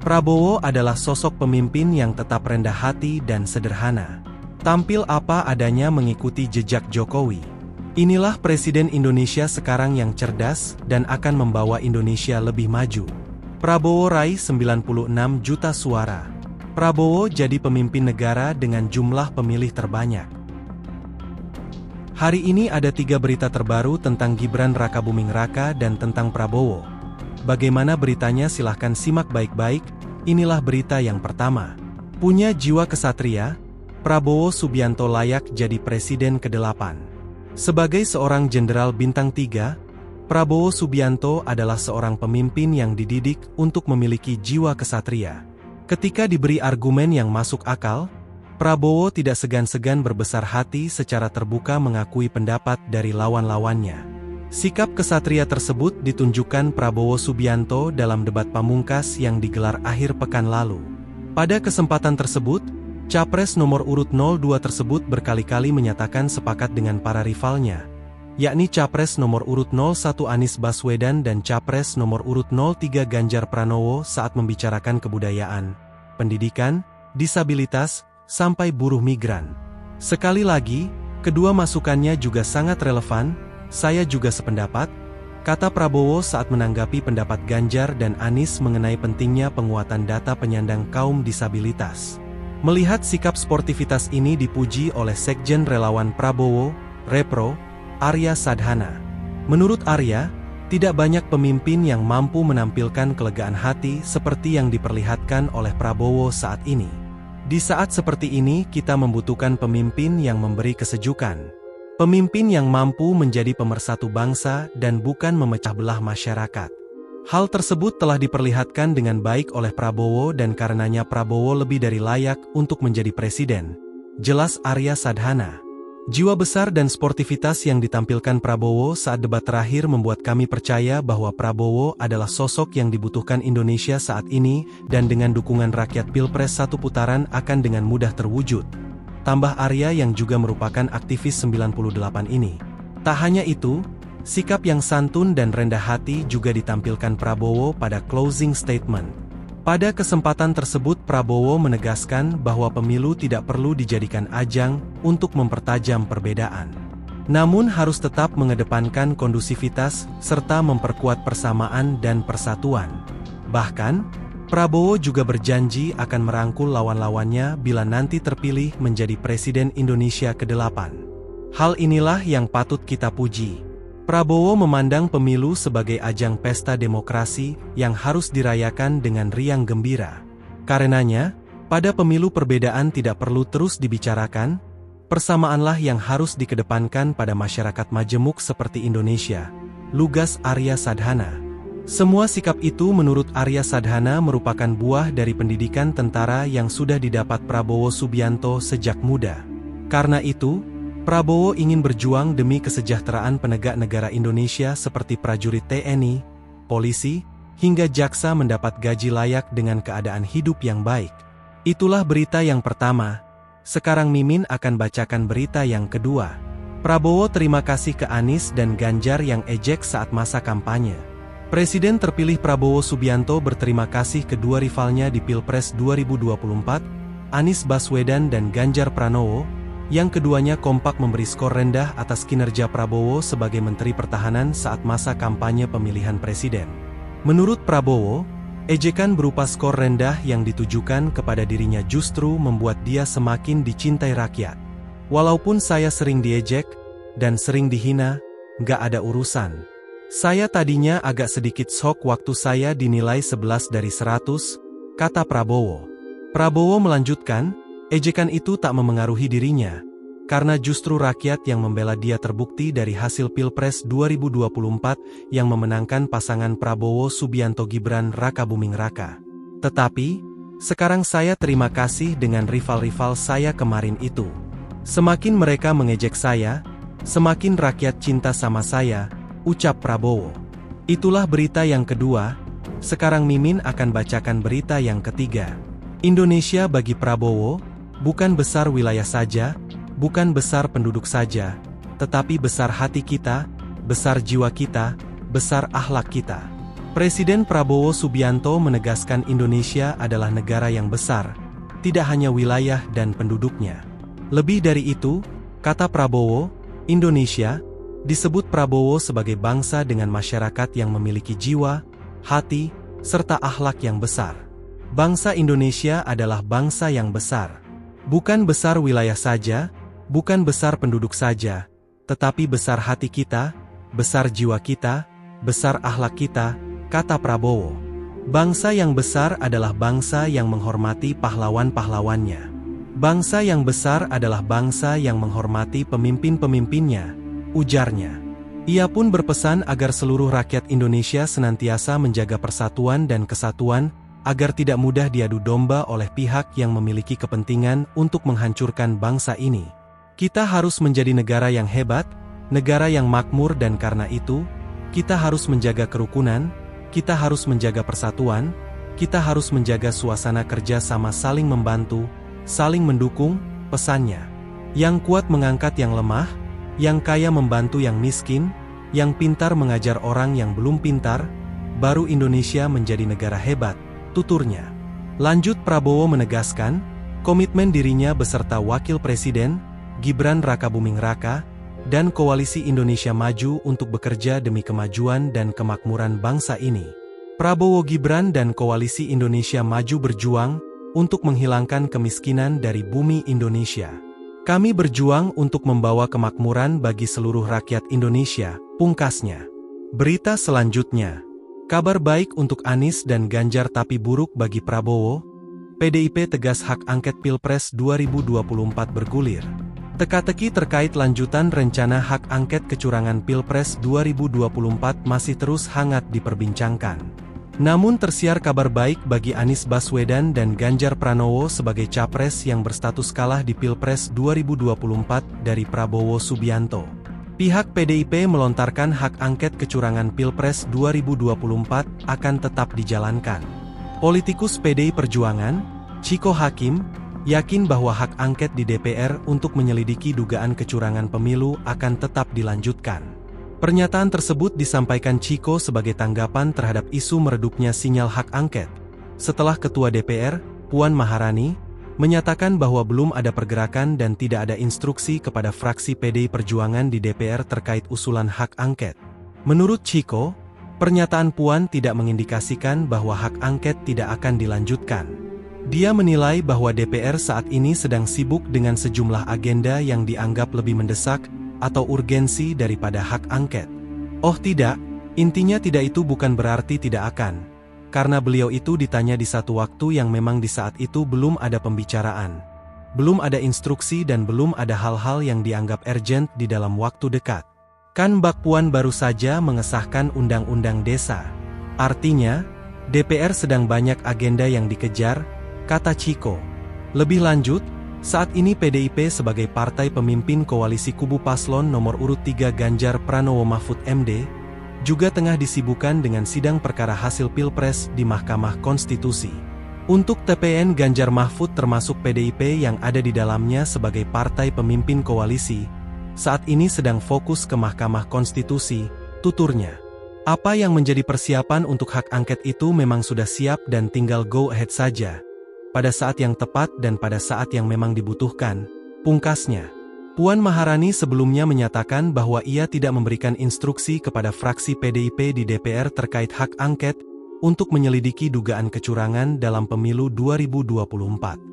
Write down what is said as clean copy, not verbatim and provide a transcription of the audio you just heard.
Prabowo adalah sosok pemimpin yang tetap rendah hati dan sederhana. Tampil apa adanya mengikuti jejak Jokowi. Inilah Presiden Indonesia sekarang yang cerdas dan akan membawa Indonesia lebih maju. Prabowo raih 96 juta suara. Prabowo jadi pemimpin negara dengan jumlah pemilih terbanyak. Hari ini ada 3 berita terbaru tentang Gibran Rakabuming Raka dan tentang Prabowo. Bagaimana beritanya silahkan simak baik-baik. Inilah berita yang pertama. Punya jiwa kesatria, Prabowo Subianto layak jadi presiden ke-8. Sebagai seorang jenderal bintang 3, Prabowo Subianto adalah seorang pemimpin yang dididik untuk memiliki jiwa kesatria. Ketika diberi argumen yang masuk akal, Prabowo tidak segan-segan berbesar hati secara terbuka mengakui pendapat dari lawan-lawannya. Sikap kesatria tersebut ditunjukkan Prabowo Subianto dalam debat pamungkas yang digelar akhir pekan lalu. Pada kesempatan tersebut, Capres nomor urut 02 tersebut berkali-kali menyatakan sepakat dengan para rivalnya, yakni Capres nomor urut 01 Anies Baswedan dan Capres nomor urut 03 Ganjar Pranowo saat membicarakan kebudayaan, pendidikan, disabilitas, sampai buruh migran. Sekali lagi, kedua masukannya juga sangat relevan. Saya juga sependapat, kata Prabowo saat menanggapi pendapat Ganjar dan Anies mengenai pentingnya penguatan data penyandang kaum disabilitas. Melihat sikap sportivitas ini dipuji oleh Sekjen Relawan Prabowo, Repro, Arya Sadhana. Menurut Arya, tidak banyak pemimpin yang mampu menampilkan kelegaan hati seperti yang diperlihatkan oleh Prabowo saat ini. Di saat seperti ini kita membutuhkan pemimpin yang memberi kesejukan. Pemimpin yang mampu menjadi pemersatu bangsa dan bukan memecah belah masyarakat. Hal tersebut telah diperlihatkan dengan baik oleh Prabowo dan karenanya Prabowo lebih dari layak untuk menjadi presiden. Jelas Arya Sadhana. Jiwa besar dan sportivitas yang ditampilkan Prabowo saat debat terakhir membuat kami percaya bahwa Prabowo adalah sosok yang dibutuhkan Indonesia saat ini dan dengan dukungan rakyat Pilpres 1 putaran akan dengan mudah terwujud. Tambah Arya yang juga merupakan aktivis 98 ini. Tak hanya itu, sikap yang santun dan rendah hati juga ditampilkan Prabowo pada closing statement. Pada kesempatan tersebut Prabowo menegaskan bahwa pemilu tidak perlu dijadikan ajang untuk mempertajam perbedaan. Namun harus tetap mengedepankan kondusivitas serta memperkuat persamaan dan persatuan. Bahkan, Prabowo juga berjanji akan merangkul lawan-lawannya bila nanti terpilih menjadi Presiden Indonesia ke-8. Hal inilah yang patut kita puji. Prabowo memandang pemilu sebagai ajang pesta demokrasi yang harus dirayakan dengan riang gembira. Karenanya, pada pemilu perbedaan tidak perlu terus dibicarakan, persamaanlah yang harus dikedepankan pada masyarakat majemuk seperti Indonesia, lugas Arya Sadhana. Semua sikap itu menurut Arya Sadhana merupakan buah dari pendidikan tentara yang sudah didapat Prabowo Subianto sejak muda. Karena itu, Prabowo ingin berjuang demi kesejahteraan penegak negara Indonesia seperti prajurit TNI, polisi, hingga jaksa mendapat gaji layak dengan keadaan hidup yang baik. Itulah berita yang pertama. Sekarang Mimin akan bacakan berita yang kedua. Prabowo terima kasih ke Anies dan Ganjar yang ejek saat masa kampanye. Presiden terpilih Prabowo Subianto berterima kasih kedua rivalnya di Pilpres 2024, Anies Baswedan dan Ganjar Pranowo, yang keduanya kompak memberi skor rendah atas kinerja Prabowo sebagai Menteri Pertahanan saat masa kampanye pemilihan presiden. Menurut Prabowo, ejekan berupa skor rendah yang ditujukan kepada dirinya justru membuat dia semakin dicintai rakyat. Walaupun saya sering diejek dan sering dihina, nggak ada urusan. Saya tadinya agak sedikit shock waktu saya dinilai 11 dari 100, kata Prabowo. Prabowo melanjutkan, ejekan itu tak memengaruhi dirinya, karena justru rakyat yang membela dia terbukti dari hasil Pilpres 2024 yang memenangkan pasangan Prabowo Subianto Gibran Rakabuming Raka. Tetapi, sekarang saya terima kasih dengan rival-rival saya kemarin itu. Semakin mereka mengejek saya, semakin rakyat cinta sama saya, ucap Prabowo. Itulah berita yang kedua. Sekarang Mimin akan bacakan berita yang ketiga. Indonesia bagi Prabowo, bukan besar wilayah saja, bukan besar penduduk saja, tetapi besar hati kita, besar jiwa kita, besar akhlak kita. Presiden Prabowo Subianto menegaskan Indonesia adalah negara yang besar, tidak hanya wilayah dan penduduknya. Lebih dari itu, kata Prabowo, Indonesia disebut Prabowo sebagai bangsa dengan masyarakat yang memiliki jiwa, hati, serta akhlak yang besar. Bangsa Indonesia adalah bangsa yang besar. Bukan besar wilayah saja, bukan besar penduduk saja, tetapi besar hati kita, besar jiwa kita, besar akhlak kita, kata Prabowo. Bangsa yang besar adalah bangsa yang menghormati pahlawan-pahlawannya. Bangsa yang besar adalah bangsa yang menghormati pemimpin-pemimpinnya, ujarnya. Ia pun berpesan agar seluruh rakyat Indonesia senantiasa menjaga persatuan dan kesatuan, agar tidak mudah diadu domba oleh pihak yang memiliki kepentingan untuk menghancurkan bangsa ini. Kita harus menjadi negara yang hebat, negara yang makmur, dan karena itu, kita harus menjaga kerukunan, kita harus menjaga persatuan, kita harus menjaga suasana kerja sama saling membantu, saling mendukung, pesannya. Yang kuat mengangkat yang lemah, yang kaya membantu yang miskin, yang pintar mengajar orang yang belum pintar, baru Indonesia menjadi negara hebat, tuturnya. Lanjut Prabowo menegaskan, komitmen dirinya beserta Wakil Presiden, Gibran Rakabuming Raka, dan Koalisi Indonesia Maju untuk bekerja demi kemajuan dan kemakmuran bangsa ini. Prabowo Gibran dan Koalisi Indonesia Maju berjuang untuk menghilangkan kemiskinan dari bumi Indonesia. Kami berjuang untuk membawa kemakmuran bagi seluruh rakyat Indonesia, pungkasnya. Berita selanjutnya. Kabar baik untuk Anies dan Ganjar tapi buruk bagi Prabowo. PDIP tegas hak angket Pilpres 2024 bergulir. Teka-teki terkait lanjutan rencana hak angket kecurangan Pilpres 2024 masih terus hangat diperbincangkan. Namun tersiar kabar baik bagi Anies Baswedan dan Ganjar Pranowo sebagai capres yang berstatus kalah di Pilpres 2024 dari Prabowo Subianto. Pihak PDIP melontarkan hak angket kecurangan Pilpres 2024 akan tetap dijalankan. Politikus PDI Perjuangan, Chiko Hakim, yakin bahwa hak angket di DPR untuk menyelidiki dugaan kecurangan pemilu akan tetap dilanjutkan. Pernyataan tersebut disampaikan Chiko sebagai tanggapan terhadap isu meredupnya sinyal hak angket, setelah Ketua DPR, Puan Maharani, menyatakan bahwa belum ada pergerakan dan tidak ada instruksi kepada fraksi PDI Perjuangan di DPR terkait usulan hak angket. Menurut Chiko, pernyataan Puan tidak mengindikasikan bahwa hak angket tidak akan dilanjutkan. Dia menilai bahwa DPR saat ini sedang sibuk dengan sejumlah agenda yang dianggap lebih mendesak atau urgensi daripada hak angket. Oh tidak, intinya tidak itu bukan berarti tidak akan. Karena beliau itu ditanya di satu waktu yang memang di saat itu belum ada pembicaraan. Belum ada instruksi dan belum ada hal-hal yang dianggap urgent di dalam waktu dekat. Kan Mbak Puan baru saja mengesahkan Undang-Undang Desa. Artinya, DPR sedang banyak agenda yang dikejar, kata Chiko. Lebih lanjut, saat ini PDIP sebagai partai pemimpin koalisi kubu paslon nomor urut 3 Ganjar Pranowo Mahfud MD, juga tengah disibukkan dengan sidang perkara hasil Pilpres di Mahkamah Konstitusi. Untuk TPN Ganjar Mahfud termasuk PDIP yang ada di dalamnya sebagai partai pemimpin koalisi, saat ini sedang fokus ke Mahkamah Konstitusi, tuturnya. Apa yang menjadi persiapan untuk hak angket itu memang sudah siap dan tinggal go ahead saja. Pada saat yang tepat dan pada saat yang memang dibutuhkan, pungkasnya. Puan Maharani sebelumnya menyatakan bahwa ia tidak memberikan instruksi kepada fraksi PDIP di DPR terkait hak angket untuk menyelidiki dugaan kecurangan dalam pemilu 2024.